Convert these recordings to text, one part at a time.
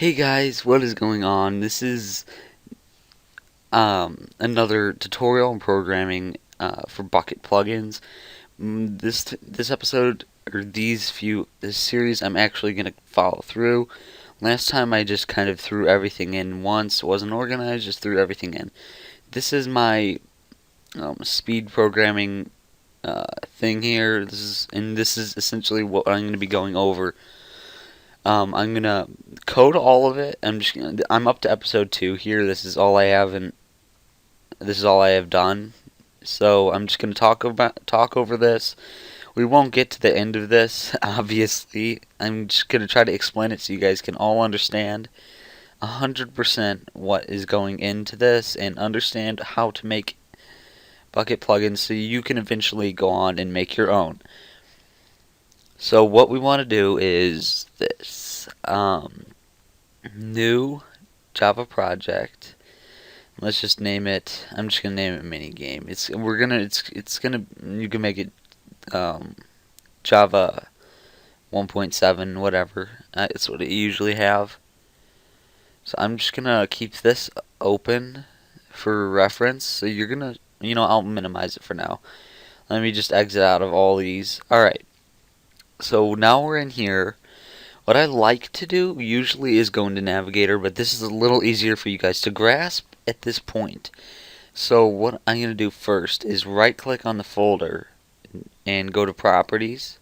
Hey guys, what is going on? This is another tutorial on programming for Bukkit plugins. This episode or this series I'm actually gonna follow through. Last time I just kind of threw everything in once, wasn't organized, just threw everything in. This is my speed programming thing here. This is essentially what I'm gonna be going over. I'm gonna code all of it. I'm up to episode 2 here. This is all I have, and this is all I have done. So I'm just gonna talk over this. We won't get to the end of this, obviously. I'm just gonna try to explain it so you guys can all understand 100% what is going into this and understand how to make Bukkit plugins so you can eventually go on and make your own. So what we want to do is this. New Java project. Let's just name it. I'm just gonna name it mini game. It's gonna you can make it Java 1.7 whatever. It's what it usually have. So I'm just gonna keep this open for reference. So you're gonna I'll minimize it for now. Let me just exit out of all these. All right. So now we're in here. What I like to do usually is go into Navigator, but this is a little easier for you guys to grasp at this point. So what I'm going to do first is right click on the folder and go to Properties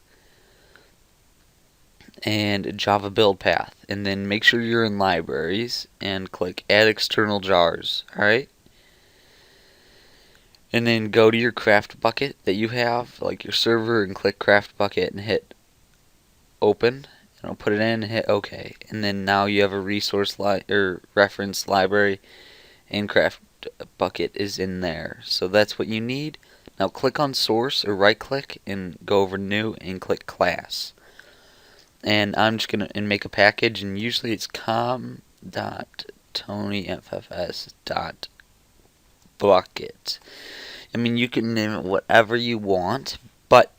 and Java Build Path, and then make sure you're in Libraries and click Add External Jars. Alright? And then go to your craft bucket that you have, like your server, and click craft bucket and hit open. And I'll put it in and hit OK. And then now you have a reference library, and craft bucket is in there. So that's what you need. Now click on source or right click and go over new and click class. And I'm just gonna make a package, and usually it's com.tonyffs.bukkit. I mean, you can name it whatever you want, but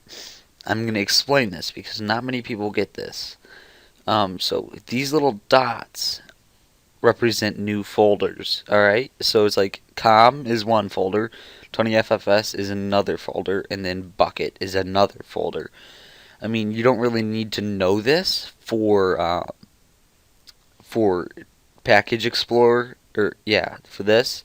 I'm gonna explain this because not many people get this. So these little dots represent new folders. Alright? So it's like com is one folder, TonyFFS is another folder, and then Bukkit is another folder. I mean, you don't really need to know this for Package Explorer, for this.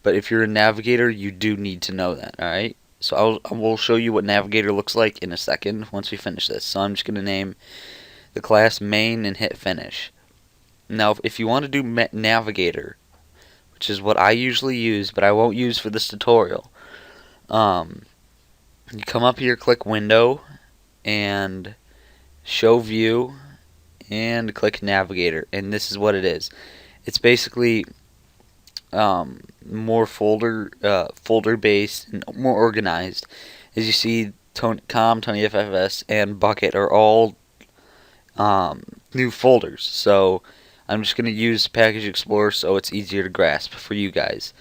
But if you're a Navigator, you do need to know that. Alright? So I will show you what Navigator looks like in a second once we finish this. So I'm just going to name the class main and hit finish. Now if you want to do Navigator, which is what I usually use but I won't use for this tutorial, you come up here, click window and show view and click Navigator, and this is what it is. It's basically more folder based and more organized. As you see, TonyFFS and Bukkit are all new folders. So I'm just going to use Package Explorer so it's easier to grasp for you guys.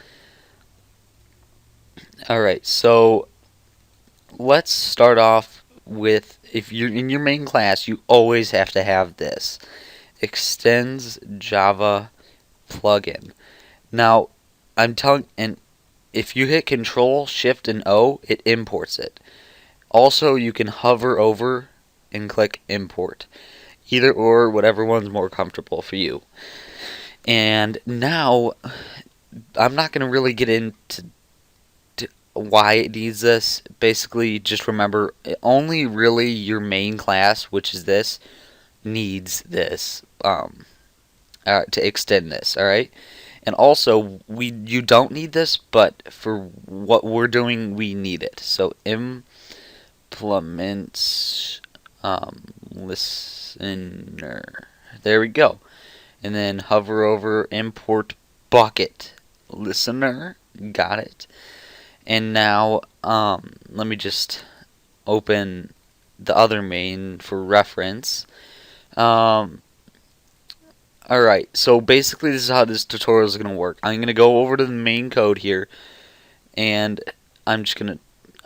Alright, so let's start off with, if you're in your main class, you always have to have this extends Java plugin. Now I'm telling, and if you hit Control Shift and O, it imports it. Also, you can hover over and click import. Either or, whatever one's more comfortable for you. And now, I'm not going to really get into why it needs this. Basically, just remember, only really your main class, which is this, needs this to extend this, alright? And also, you don't need this, but for what we're doing, we need it. So, implement listener. There we go. And then hover over import Bukkit listener. Got it. And now let me just open the other main for reference. Alright, so basically this is how this tutorial is going to work. I'm going to go over to the main code here, and I'm just going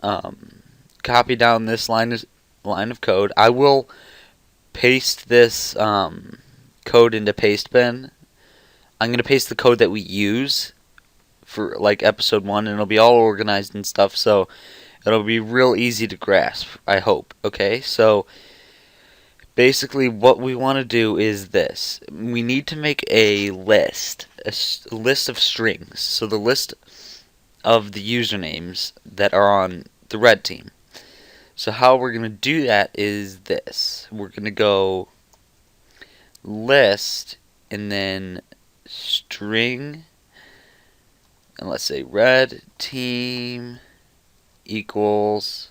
to copy down this line of code. I will paste this code into paste bin. I'm going to paste the code that we use for like episode 1, and it'll be all organized and stuff, so it'll be real easy to grasp, I hope. Okay, so basically what we want to do is this. We need to make a list, a list of strings. So the list of the usernames that are on the red team. So how we're going to do that is this. We're going to go list and then string, and let's say red team equals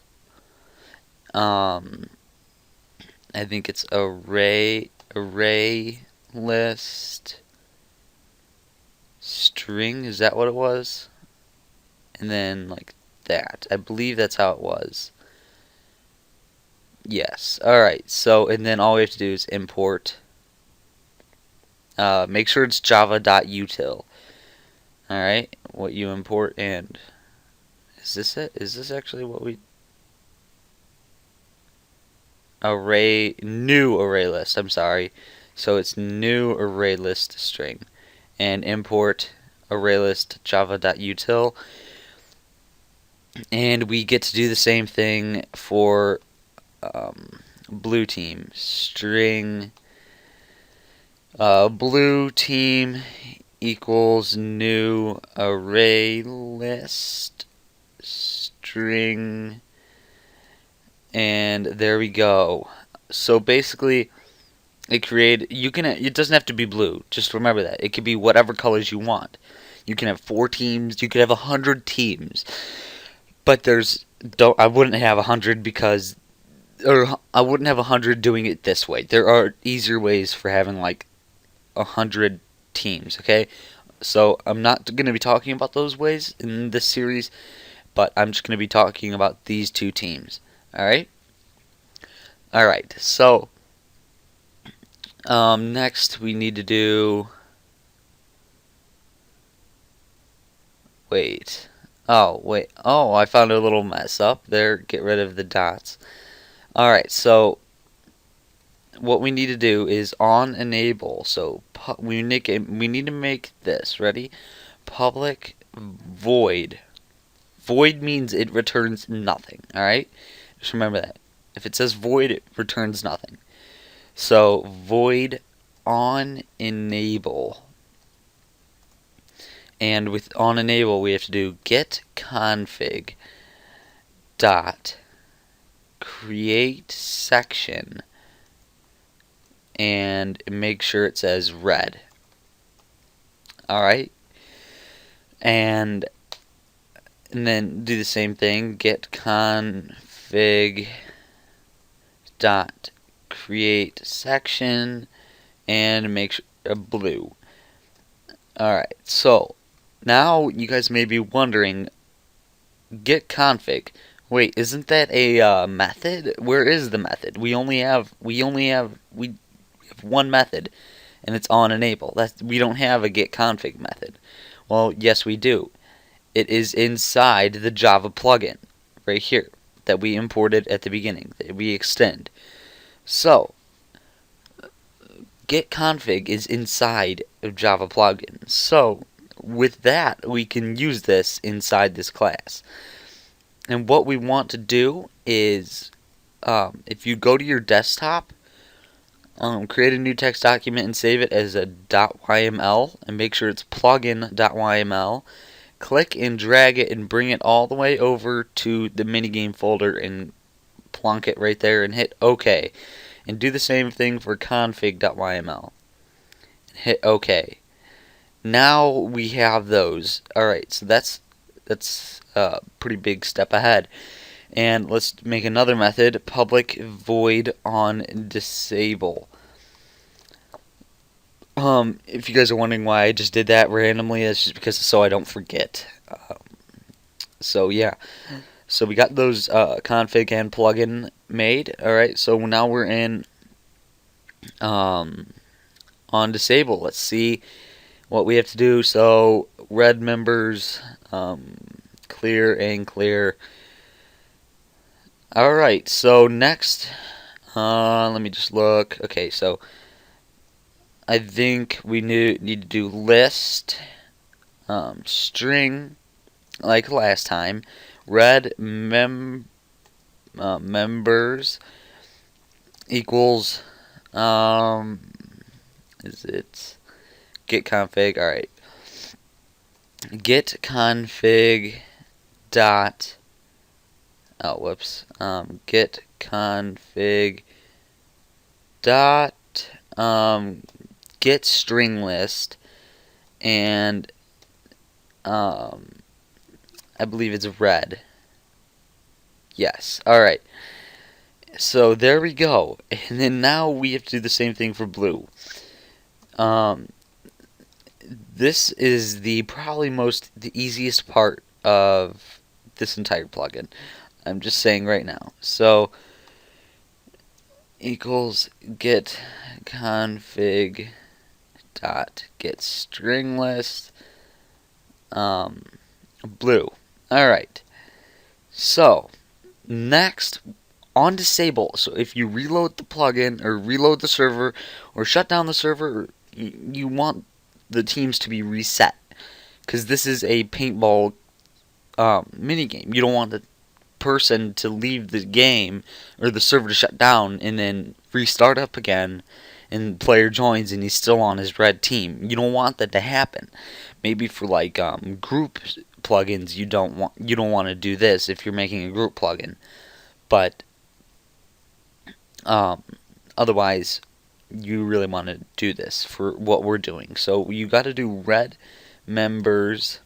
I think it's array list string. Is that what it was? And then like that. I believe that's how it was. Yes. Alright, so and then all we have to do is import. Make sure it's java.util. Alright, what you import, and is this it? Is this actually what we new array list, I'm sorry. So it's new array list string. And import array list java.util. And we get to do the same thing for blue team. String blue team equals new array list string, and there we go. So basically it doesn't have to be blue, just remember that. It could be whatever colors you want. You can have 4 teams, you could have 100 teams. But I wouldn't have 100 because, or I wouldn't have 100 doing it this way. There are easier ways for having like 100 teams, okay? So I'm not going to be talking about those ways in this series, but I'm just going to be talking about these 2 teams. Alright? Alright, so next we need to do, oh, I found a little mess up there. Get rid of the dots. Alright, so what we need to do is on enable. So we need to make this, ready? Public void. Void means it returns nothing, alright? Just remember that. If it says void, it returns nothing. So void on enable. And with on enable, we have to do get config dot create section and make sure it says red. Alright? And then do the same thing, get config dot create section and make sure blue. Alright, so now you guys may be wondering, get config. Wait, isn't that a method? Where is the method? We have one method, and it's on enable. We don't have a get config method. Well, yes, we do. It is inside the Java plugin right here that we imported at the beginning, that we extend. So get config is inside of Java plugin. So with that, we can use this inside this class. And what we want to do is, if you go to your desktop, create a new text document and save it as a .yml, and make sure it's plugin.yml. Click and drag it and bring it all the way over to the minigame folder and plonk it right there and hit OK. And do the same thing for config.yml. Hit OK. Now we have those. Alright, so that's a pretty big step ahead. And let's make another method, public void on disable. If you guys are wondering why I just did that randomly, that's just because so I don't forget. So yeah, so we got those config and plugin made. Alright, so now we're in on disable. Let's see what we have to do. So red members, clear and clear. Alright, so next, let me just look. Okay, so I think we need to do list, string, like last time, red members equals, is it get config? Alright. Get config dot, oh, whoops, get config dot, get string list, and, I believe it's red. Yes, alright. So there we go. And then now we have to do the same thing for blue. This is probably the easiest part of this entire plugin. I'm just saying right now. So equals get config dot get string list, blue. Alright. So next, on disable. So if you reload the plugin or reload the server or shut down the server, you want the teams to be reset, because this is a paintball minigame. You don't want the person to leave the game or the server to shut down and then restart up again and player joins and he's still on his red team. You don't want that to happen. Maybe for like group plugins you don't want to do this if you're making a group plugin. But otherwise, you really want to do this for what we're doing. So you got to do red members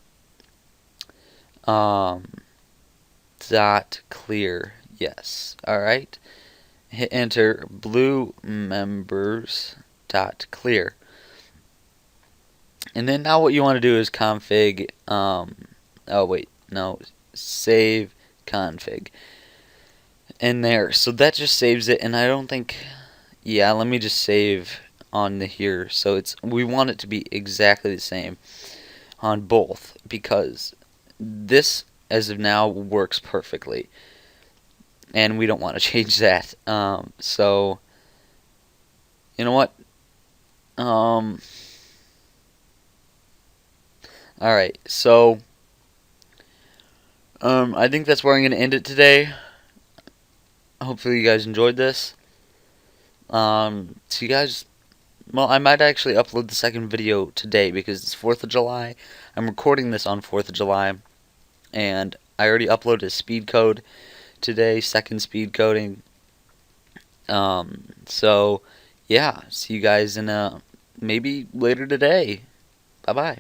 dot clear. Yes. All right. Hit enter. Blue members dot clear. And then now what you want to do is config. Oh wait, no. Save config. In there, so that just saves it, and I don't think, yeah, let me just save on here. So we want it to be exactly the same on both, because this as of now works perfectly and we don't want to change that. So you know what, alright, so I think that's where I'm gonna end it today. Hopefully you guys enjoyed this. So you guys, well, I might actually upload the second video today because it's 4th of July. I'm recording this on 4th of July, and I already uploaded a speed code today, second speed coding. So yeah, see you guys in maybe later today. Bye bye.